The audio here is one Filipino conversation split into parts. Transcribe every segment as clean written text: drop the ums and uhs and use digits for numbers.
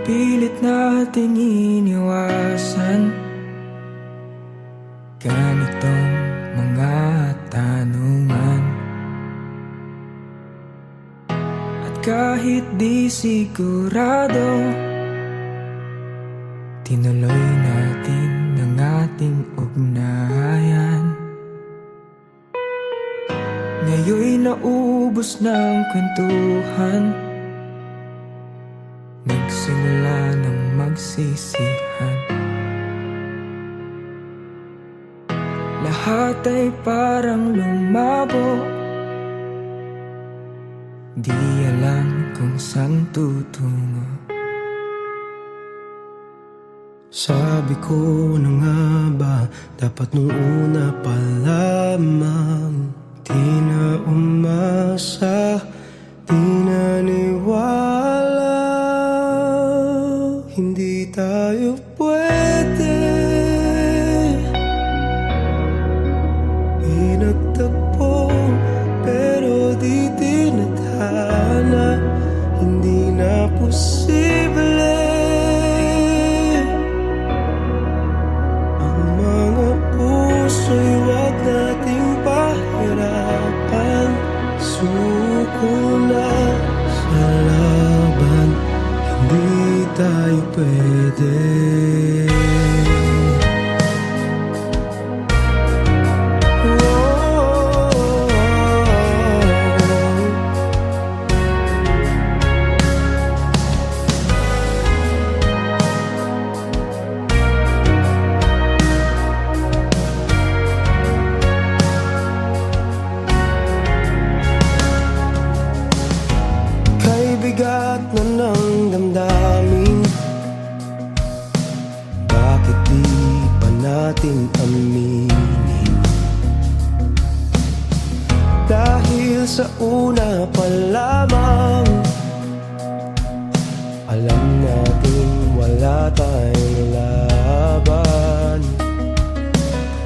pilit nating iniwasan ganitong mga tanungan. At kahit di sigurado, tinuloy natin ang ating ugnayan. Ngayon'y naubos ng kwentuhan, nagsimula ng magsisihan. Lahat ay parang lumabo, di alam kung saan tutungo. Sabi ko na nga ba, dapat nung una pa lamang di na umasa, di naniwala. Hindi tayo pwede, pinagtagpo pero di tinadhana. Hindi na posible ang mga puso'y wag nating pahirapan. Suko na sa laban, hindi tayo pwede. Bigat na ng damdamin, bakit di pa natin aminin? Dahil sa una pa lamang, alam natin wala tayong laban.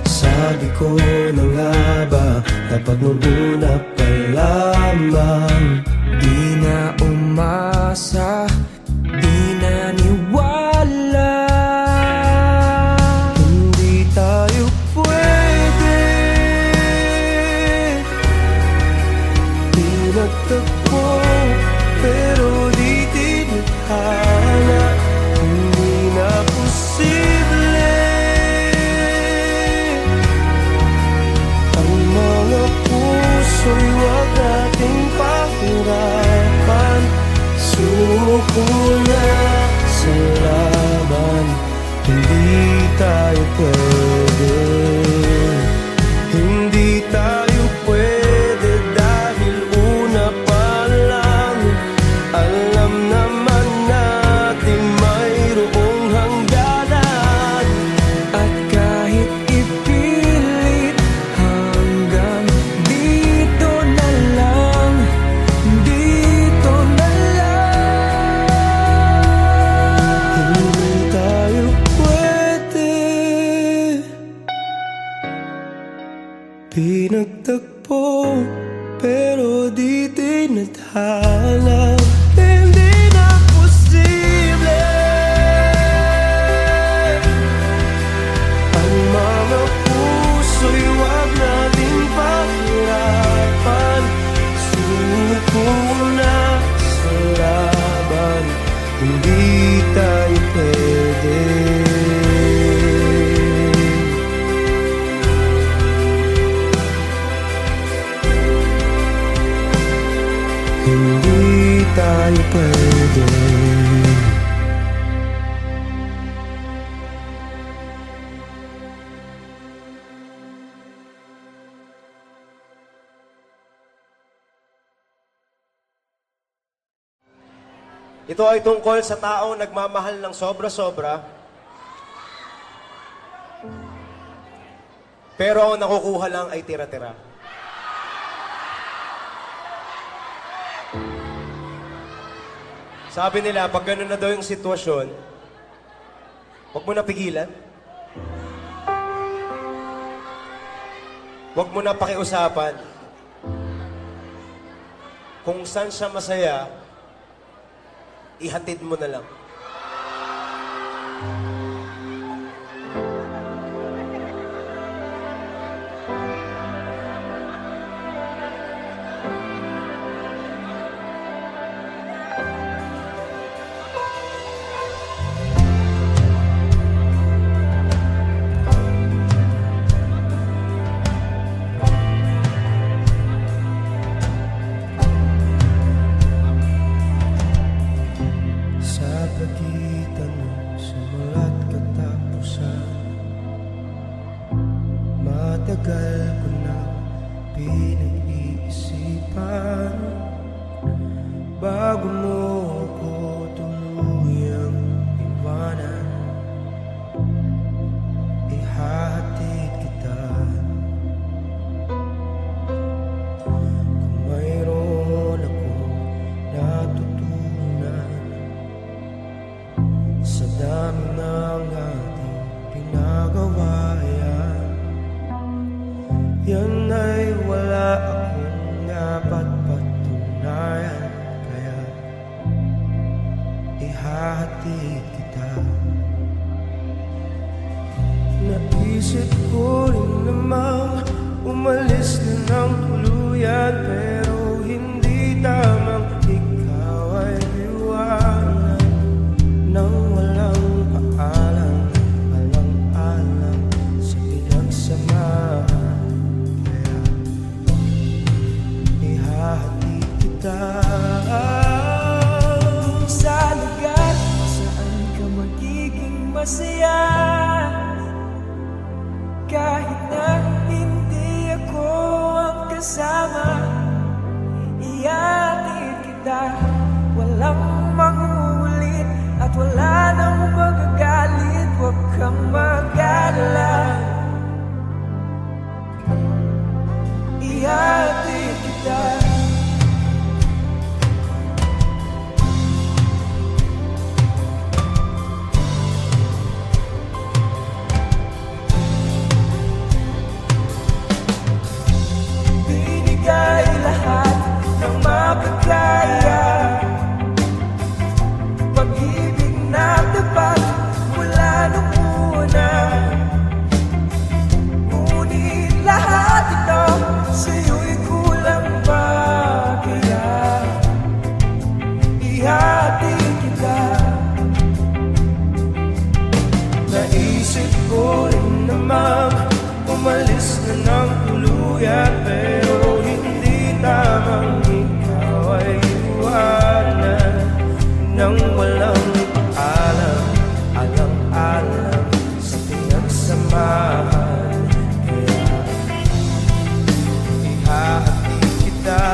Sabi ko na nga ba, dapat nung una pa lamang Di na umasa, di naniwala. Hindi tayo pwede, pinagtagpo pero di tinadhana. Hindi na posible ang mga puso'y wag nating pahirapan. Suko na sa laban, hindi tayo pwede. Hindi tayo pwede dahil una pa lang, alam naman natin mayroong hangganan. At kahit ipilit, hanggang dito na lang, dito na lang. Hindi tayo pwede, pinagtagpo pero di tinadhana. Hindi na posible ang mga puso'y wag nating pahirapan. Suko na sa laban, hindi tayo pwede. Hindi tayo pwede. Ito ay tungkol sa taong nagmamahal ng sobra-sobra, pero ang nakukuha lang ay tira-tira. Sabi nila, pag gano'n na daw yung sitwasyon, huwag mo na pigilan. Huwag mo na pakiusapan. Kung saan siya masaya, ihatid mo na lang. pinag-iisipan bago mo ako tuluyang iwanan. Ihahatid kita kung mayroon akong natutunan sa dami ng ating pinagawa. Yan ay wala akong dapat patunayan, kaya ihahatid kita. Naisip ko rin namang umalis na ng tuluyan, pero hindi tamang ikaw ay iwanan nang walang paalam, alang-alang sa pinagsamahan. Sa lugar saan ka magiging masaya, kahit na hindi ako ang kasama, ihatid kita. Walang manguulit at wala nang magagalit. Huwag kang mag-alala, ihatid kita. Binigay lahat ng makakaya, pag-ibig na tapat mula nung una. Ngunit lahat ito sa'yo'y kulang pa, kaya ihatid kita. Naisip ko rin namang umalis na ng tuluyan, pero hindi tamang ikaw ay iwanan nang walang paalam, alang-alang sa pinagsamahan. Kaya ihahatid kita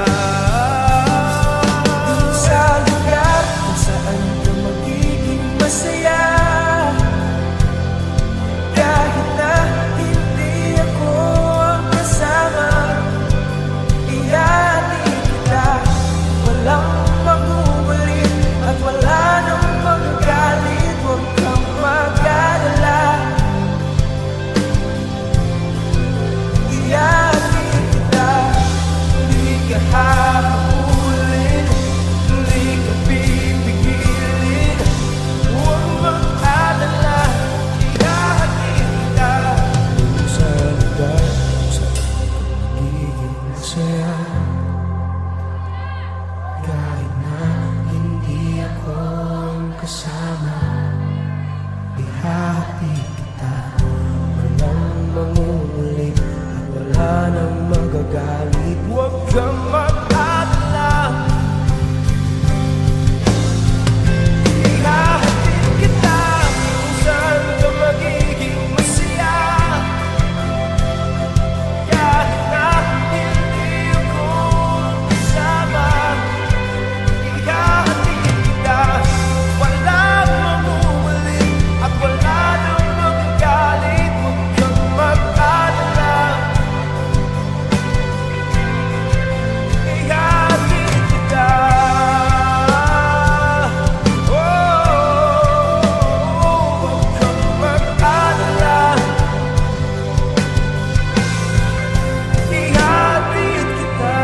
sa lugar kung saan ka magiging masaya, kahit na hindi ako ang kasama. Ihatid kita, walang magugulit at wala nang magagalit. Huwag kang mag-alala, ihatid kita. Hindi ka hahabulin, hindi ka pipigilin. Huwag mag-alala, ihatid kita Sa lugar kung saan ka magiging masaya, kahit na hindi ako ang kasama. Ihahatid kita, walang manguulit at wala nang magagalit. Huwag kang mag-alala, ihahatid kita kung saan ka magiging masaya, kahit na hindi ako kasama. Ihahatid kita, walang magugulit at wala nang magagalit. Huwag kang mag-alala, ihatid kita. Huwag kang mag-alala, ihatid kita.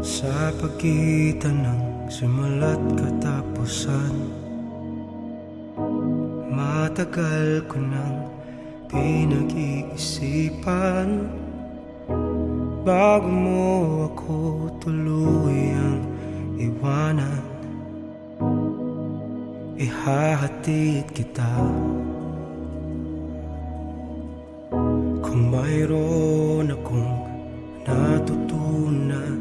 Sa pagitan ng simula't katapusan, matagal ko nang pinag-iisipan bago mo ako tuluyang iwanan, ihahatid kita. Kung mayroon akong natutunan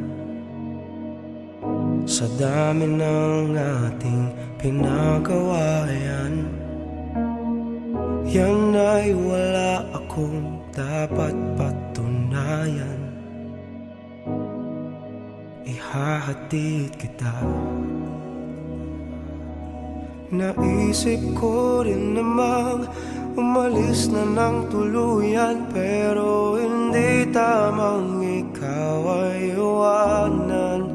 sa dami ng ating pinagawayan, yan ay wala akong dapat patunayan. Ihahatid kita. Naisip ko rin namang umalis na ng tuluyan, pero hindi tamang ikaw ay iwanan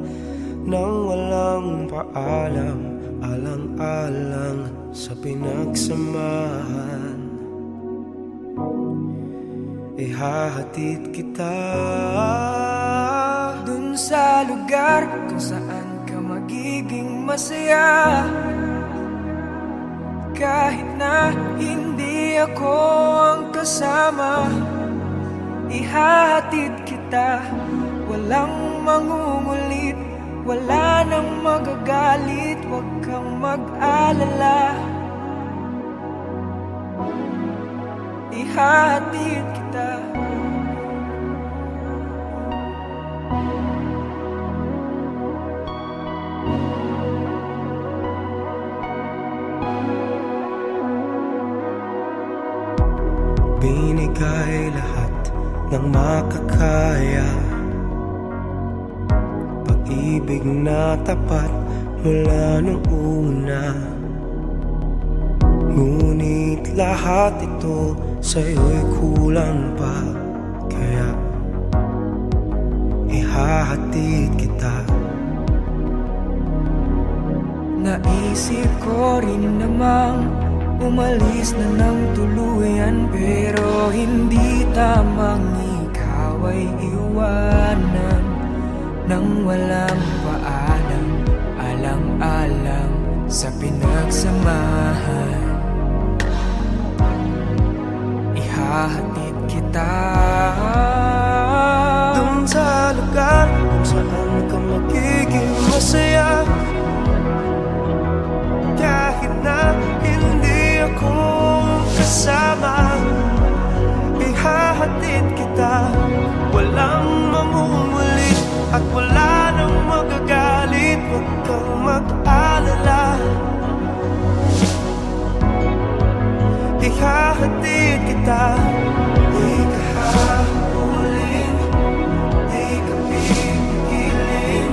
nang walang paalam, alang-alang sa pinagsamahan. Ihahatid kita dun sa lugar kung saan ka magiging masaya, kahit na hindi ako ang kasama. Ihahatid kita, walang mangungulit, wala nang magagalit, huwag kang mag-alala. Ihahatid kita. Binigay lahat ng makakaya, pag-ibig na tapat mula nung una. Ngunit lahat ito sa'yo'y kulang pa, kaya ihahatid kita. Naisip ko rin namang umalis na ng tuluyan, pero hindi tamang ikaw ay iwanan nang walang paalam, alang-alang sa pinagsamahan. Ihahatid kita Dun sa lugar kung saan ka magiging masaya, kahit na hindi ako kasama. Ihahatid kita, walang mamumulit at wala nang magagalit, huwag kang mag-alala. Ihahatid kita, di ka hahabulin, di ka pipigilin,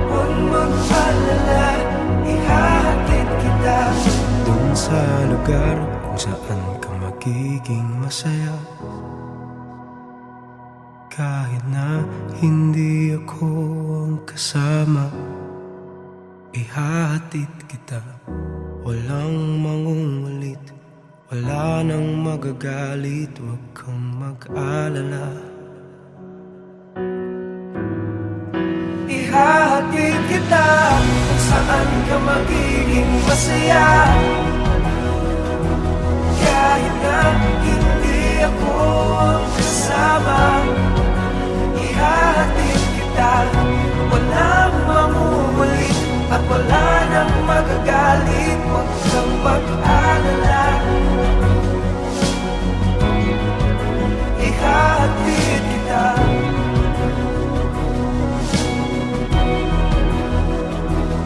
huwag mag-alala. Ihahatid kita dun sa lugar kung saan ka magiging masaya, kahit na hindi ako ang kasama. Ihahatid kita, walang mangungulit, wala nang magagalit, huwag kang mag-alala. Ihahatid kita kung saan ka magiging masaya, kahit na hindi ako ang kasama. Ihahatid kita, walang mamumulit at wala nang magagalit, huwag kang mag-alala. Ihahatid kita,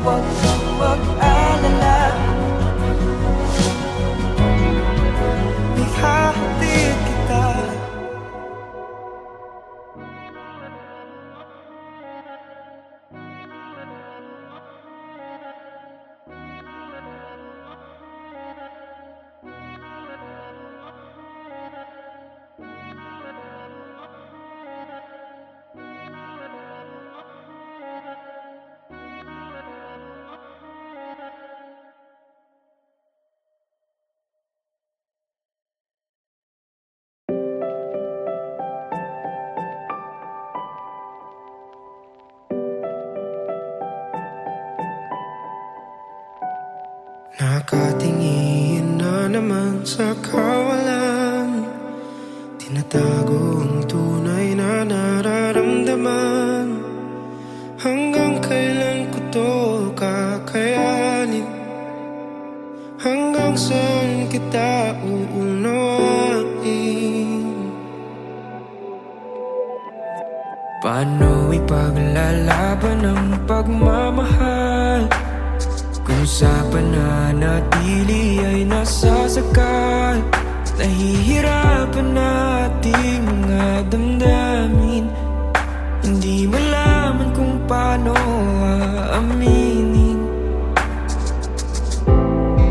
huwag kang mag-alala. Ihahatid kita. Nakatingin na naman sa kawalan, tinatago ang tunay na nararamdaman. Hanggang kailan ko to Kung sa pananatili ay nasasakal, nahihirapan na ating mga damdamin. Hindi malaman kung paano aaminin.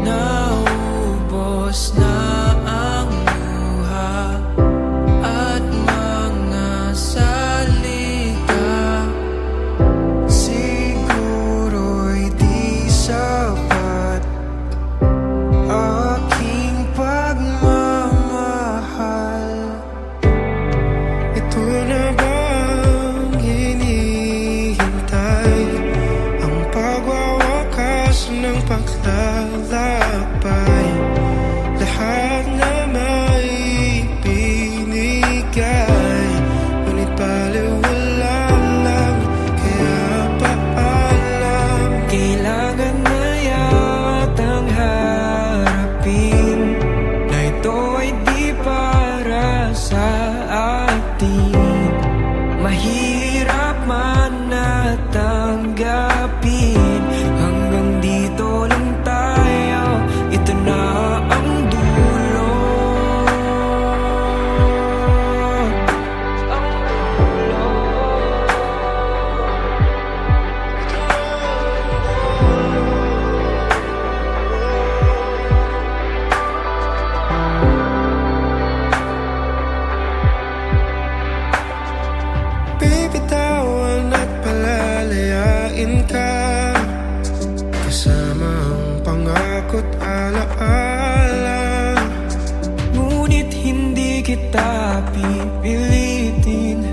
Naubos na ang luha at mga salita. Siguro'y di sapat aking pagmamahal. Ito na bang hinihintay? Ang pagwawakas ng paglalakbay. Lahat na may binigay, ngunit baliwala lang, kaya paalam. Kailangan na yatang harapin na ito ay di para sa atin. Mahirap man na tanggapin, hanggang dito lang tayo, ito na ang dulo. Ang dulo. Bibitawan at palalayain ka, kasama ang pangako't alaala. Ngunit hindi kita pipilitin,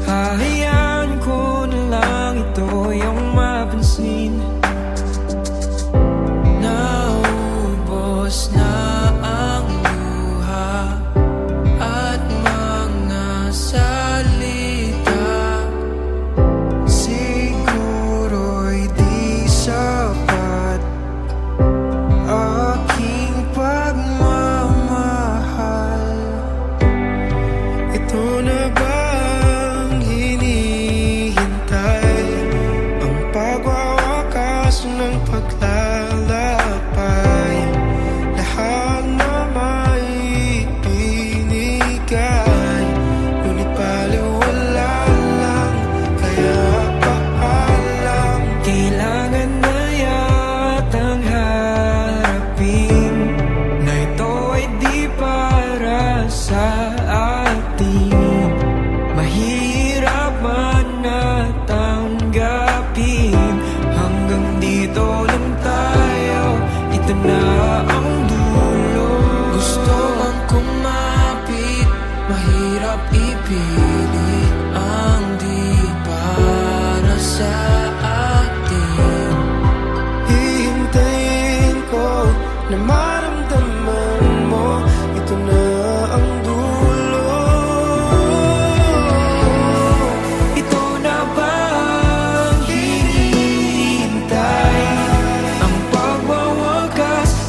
hahayaan ko na lang ito yung mapansin. Naubos na ang luha at mga salita. Siguro'y di sapat aking pagmamahal. Ito na bang hinihintay? Ang pagwawakas ng paglalakbay. Lahat na may binigay, ngunit baliwala lang, kaya paalam. Kailangan na yatang harapin na ito ay di para sa atin. Mahirap man na tanggapin, hanggang dito lang tayo, ito na ang dulo. Gusto mang kumapit, mahirap ipilit ang di para sa atin. Hihintayin ko na maramdaman mo, ito na ang dulo. Ito na bang hinihintay? Ang pagwawakas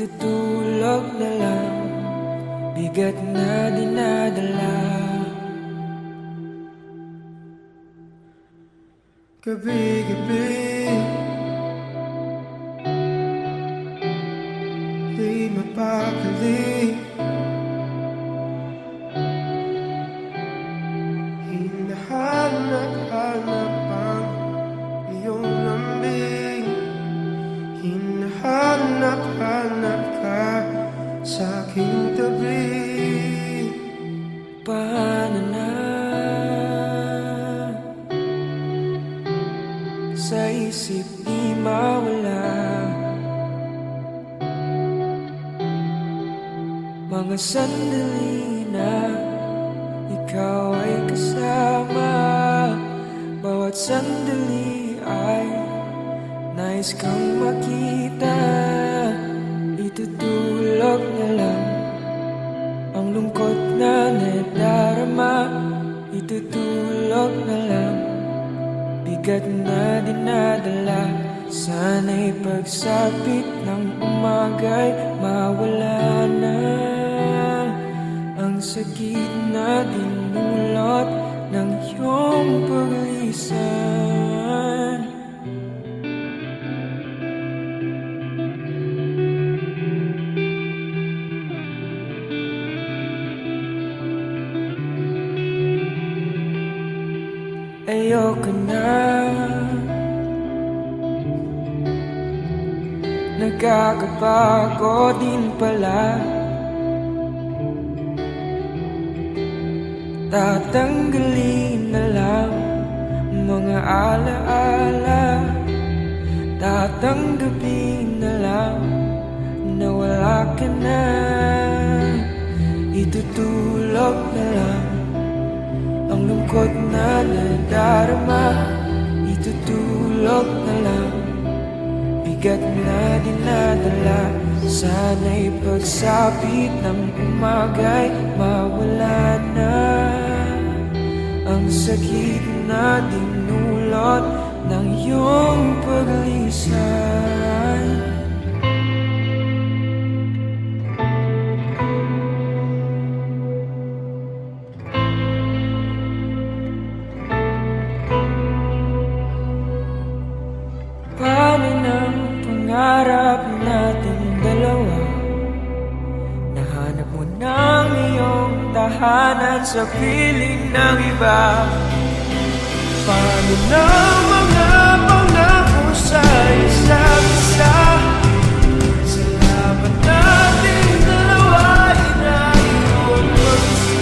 itutulog na lang, bigat na dinadala. Gabi-gabi di mapakali, hinahanap-hanap ang iyong lambing, hinahanap-hanap ka sa aking tabi. Paano na sa isip di mawala mga sandali na ikaw ay kasama. Bawat sandali ay nais kang makita. Itutulog na lang ang lungkot na nadarama. Itutulog na lang, bigat na dinadala. Sana'y pagsapit ng umaga'y mawala na ang sakit na dinulot ng iyong paglisan. Ayoko na, nagkakapagod din pala. Tatanggalin na lang mga alaala, tatanggapin na lang na wala ka na. Itutulog na lang ang lungkot na nadarama. Itutulog na lang, bigat na dinadala. Sana'y pagsapit ng umaga'y mawala na ang sakit na dinulot ng iyong paglisan. Paano ng pangarap nating dalawa? Nahanap mo ng iyong tahanan sa piling ng iba. Paano na mga pangako sa isa't isa? Salamat nating dalawa inaiwan mag-isa.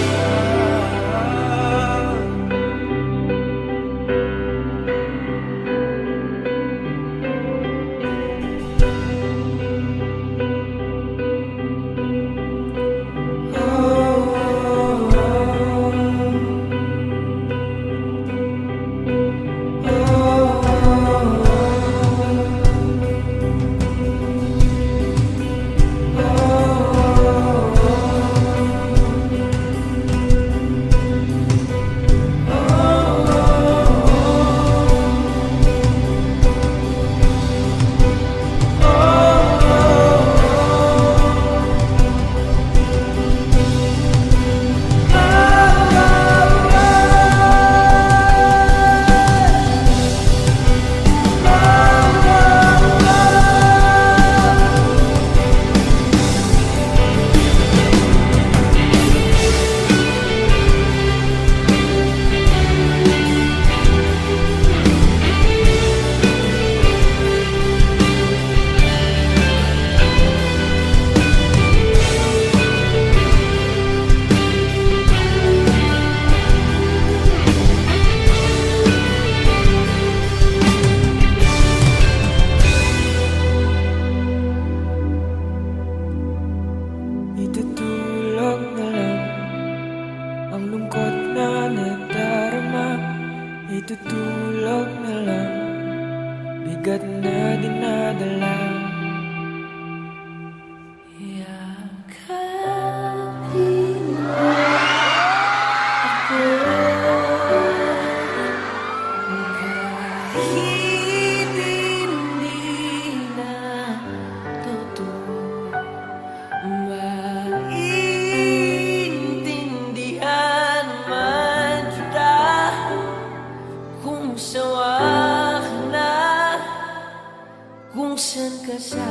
Oh,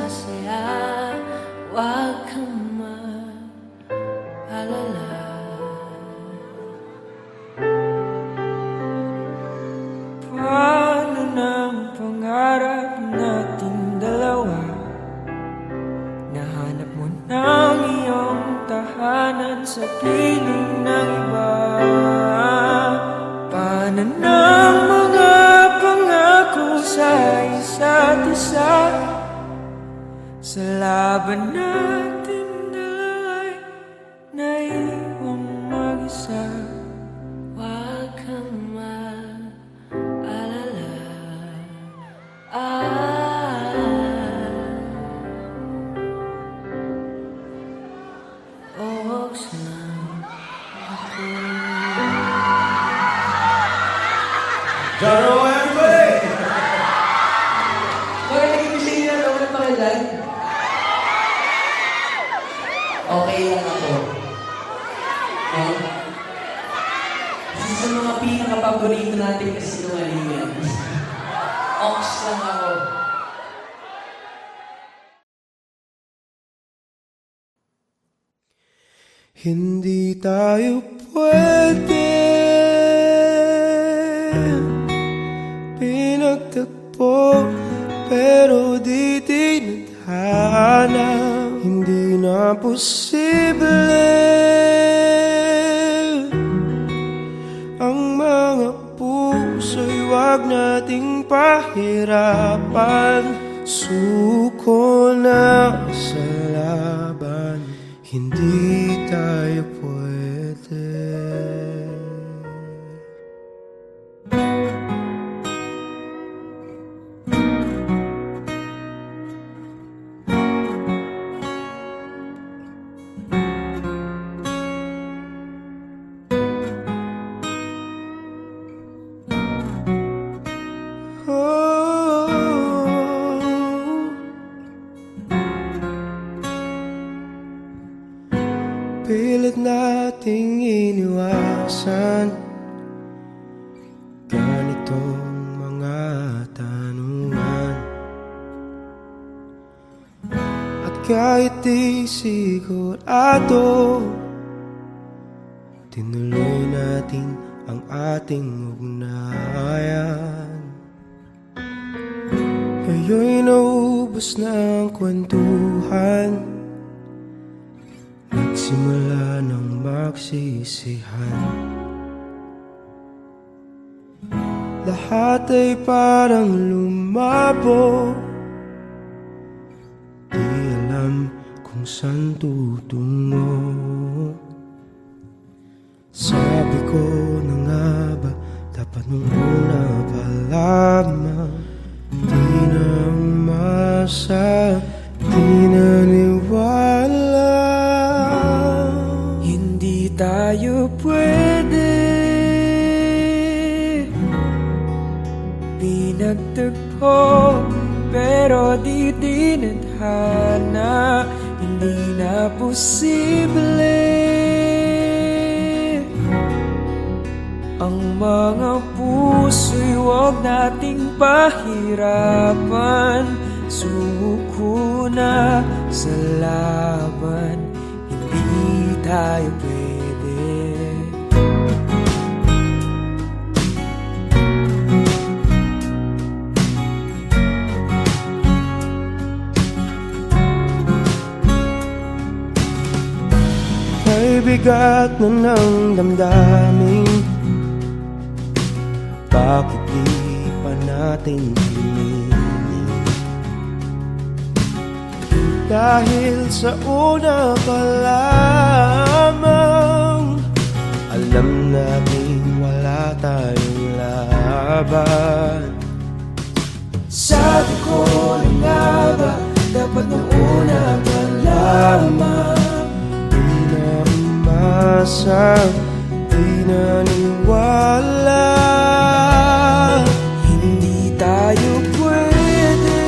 masaya, huwag kang mag-alala. Paano ng pangarap nating dalawa? Nahanap mo ng iyong tahanan sa piling ng iba. Paano ng mga pangako sa isa't isa? Sa laban natin dalawa'y naiwang mag-isa. Huwag kang mag-alala. Oxnam ako. Jaro, everybody! Bakit naging bising na ako ng pakilan? Okay lang ako. Isa sa mga pinaka-paborito natin kasi sinungalingan. Ox lang ako. Hindi tayo pwede pinagtagpo, pero di tinadhana. Hindi na posible ang mga puso'y wag nating pahirapan. Suko na sa laban, hindi tayo pwede. Pilit nating iniwasan ganitong mga tanungan. At kahit di sigurado, tinuloy natin ang ating ugnayan. Ngayon'y naubos na ang kwentuhan, nagsimula ng magsisihan. Lahat ay parang lumabo, di alam kung saan tutungo. Sabi ko na nga ba, dapat nung una pa lamang di na umasa, di naniwala. Hindi tayo pwede pinagtagpo, pero di tinadhana. Hindi na posible ang mga puso'y wag nating pahirapan. Sumuko na sa laban, hindi tayo pwede. May bigat na ng damdamin, bakit di pa natin hiniling? Dahil sa una pa lamang, alam natin wala tayong laban. Sabi ko na nga ba, dapat nung una pa lamang. Di na umasa, di naniwala. Hindi tayo pwede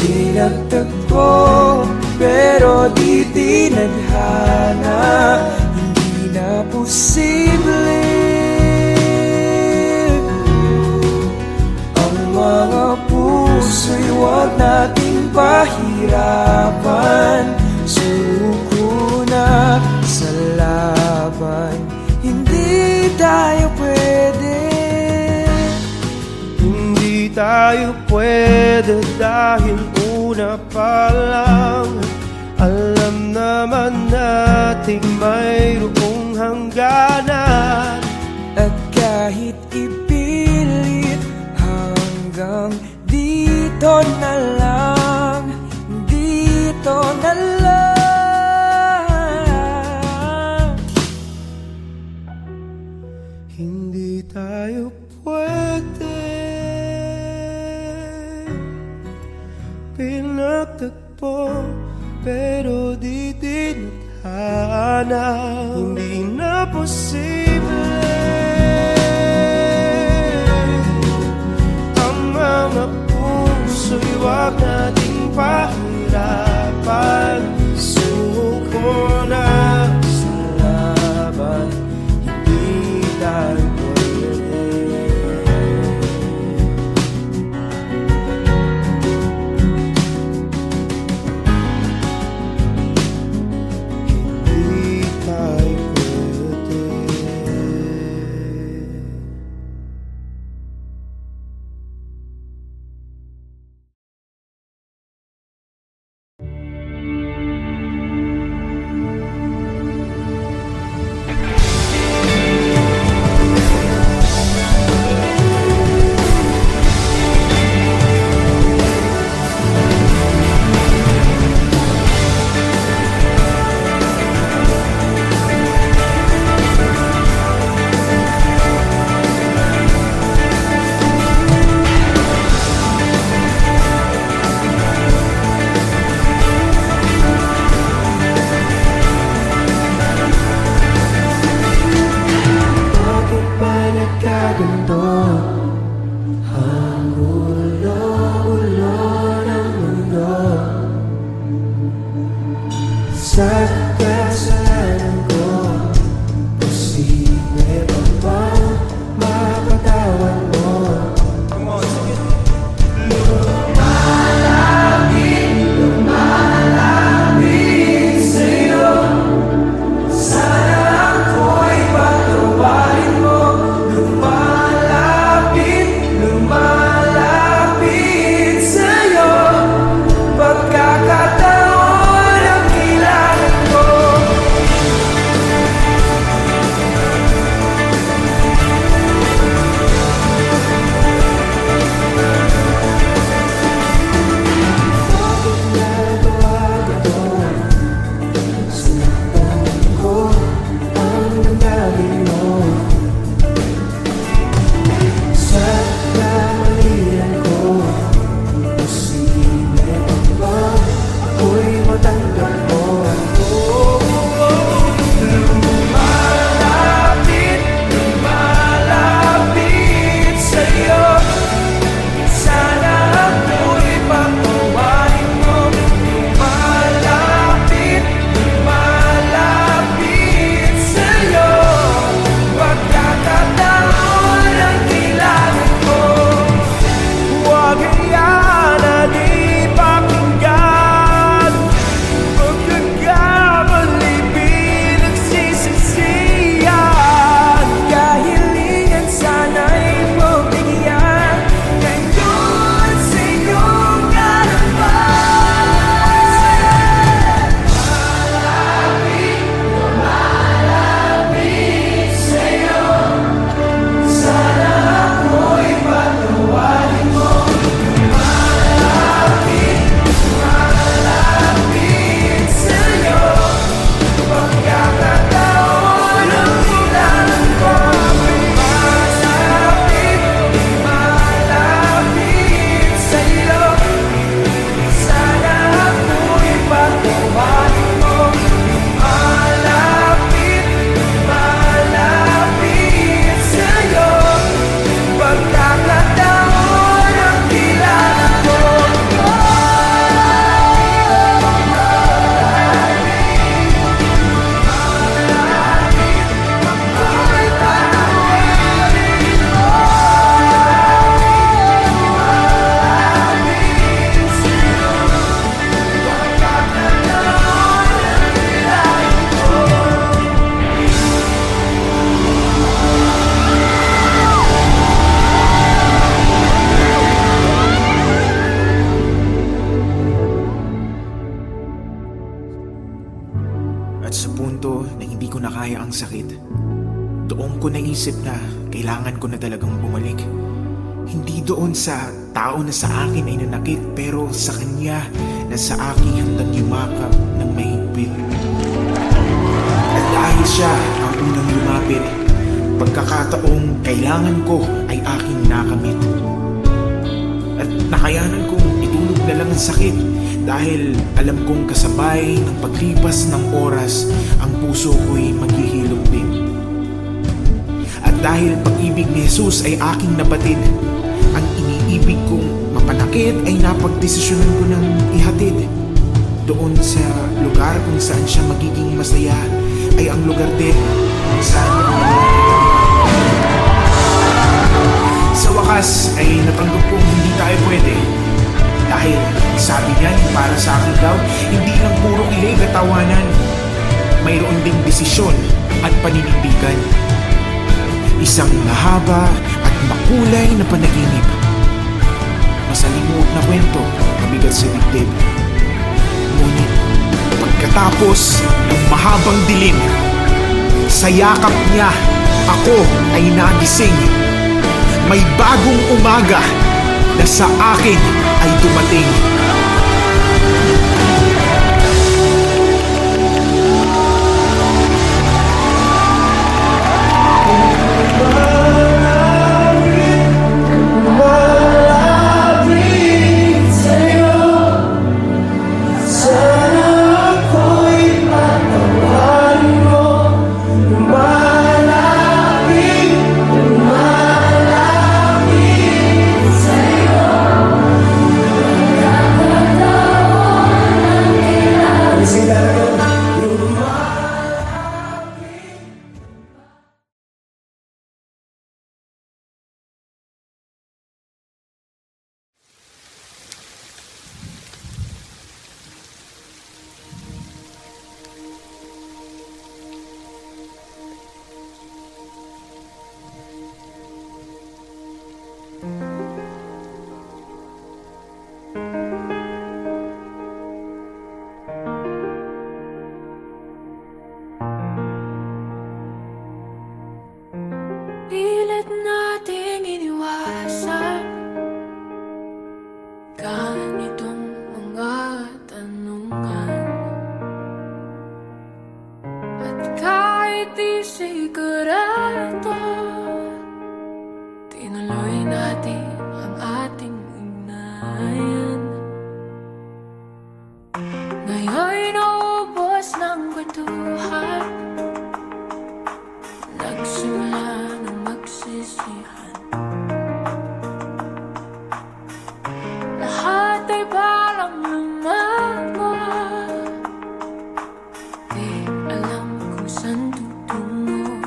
pinagtagpo, pero di tinadhana. Hindi na posible ang mga puso'y huwag nating pahirapan. Suko na sa laban, hindi tayo pwede. Hindi tayo pwede dahil una pa lang alam naman nating mayroong hangganan. At kahit ipilit hanggang dito na lang, dito na lang. Hindi tayo pwede. Pinagtagpo pero di tinadhana. Hindi na posible ang mga puso'y huwag nating pahirapan. Suko na sa laban, hindi tayo pwede. Hindi tayo pwede. kinaya ang sakit. Doon ko naisip na kailangan ko na talagang bumalik. Hindi doon sa tao na sa akin ay nanakit, pero sa kanya na sa akin handang yumakap ng mahigpit. At dahil siya ang unang lumapit, pagkakataong kailangan ko ay aking nakamit. At nakayanan kong itulog na lang ang sakit dahil alam kong kasabay ng paglipas ng oras ang puso ko'y maghihilom din. At dahil pag-ibig ni Jesus ay aking nabatid, ang iniibig kong mapanakit ay napagdesisyonan ko ng ihatid. Doon sa lugar kung saan siya magiging masaya ay ang lugar din kung saan sa wakas ay natanggap kong hindi tayo pwede. Dahil sabi niya para sa akin daw, hindi lang puro kilig at tawanan. Mayroon ding desisyon at paninindigan. Isang mahaba at makulay na panaginip. Masalimuot na kwento, mabigat sa dibdib. Ngunit pagkatapos ng mahabang dilim, sa yakap niya ako ay nagising. May bagong umaga na sa akin ay dumating. Pilit nating iniwasan ganitong mga tanungan. At kahit di sigurado, tinuloy natin ang ating ugnayan. Ngayon'y naubos ng kwentuhan, nagsimula ng magsisihan. Lahat ay parang lumago, di alam kung saan tutungo.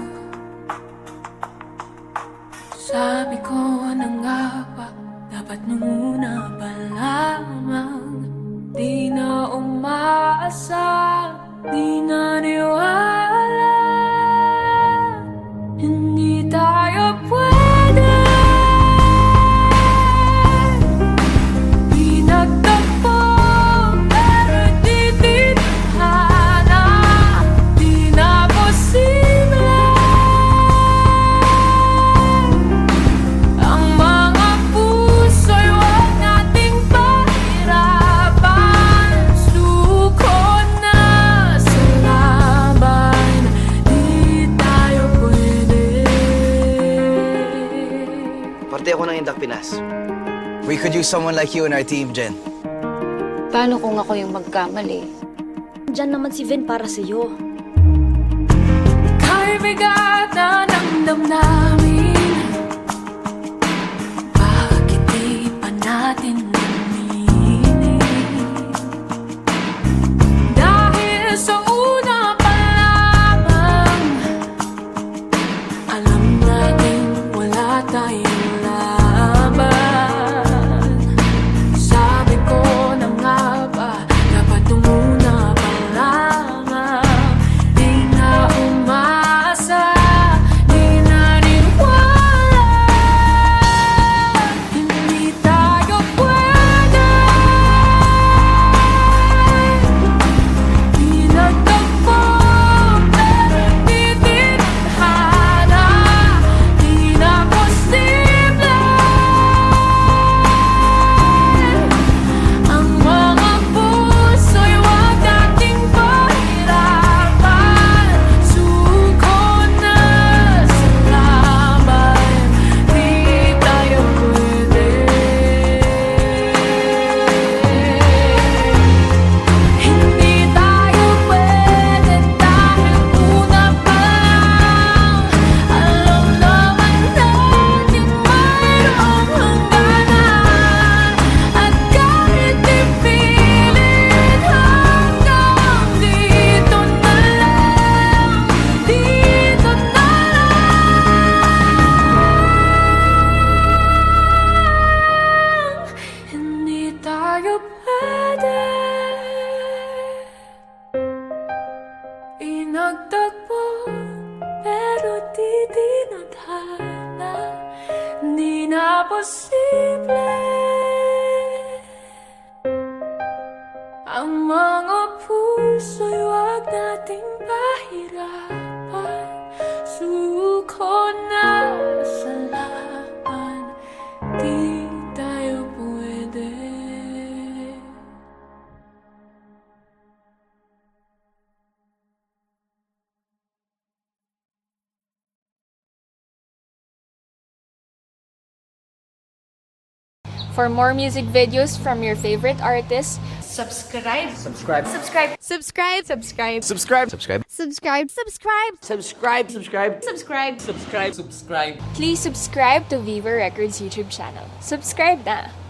Sabi ko na nga ba, dapat nung una pa lamang di na umaasa, di naniwala. Hindi tayo pwede, di nagtagpo, pero di titahana, di na posible. Ang mga puso'y huwag nating pahirapan, suko na sa laban, di tayo pwede. Parte ako ng Indak Pinas. We could use someone like you in our team, Jen. Paano kung ako yung magkamali? Diyan naman si Vin para sa'yo. Kay bigat na ng damdamin, bakit di pa natin aminin? Dahil sa una pa lamang, alam natin wala tayong laban. Sabi ko na nga ba, dapat nung una pa lamang, di na umasa, di naniwala. Hindi tayo pwede, tayo pwede inagtagpo, pero di tinadhana. Di na posible ang mga puso'y wag nating pahirapan. Suko na sa laban, di tayo pwede. For more music videos from your favorite artists, Subscribe. Subscribe. Subscribe. subscribe, subscribe, Subscribe. subscribe, Subscribe. Subscribe. subscribe. Subscribe. Please subscribe to Viva Records YouTube channel. Subscribe na!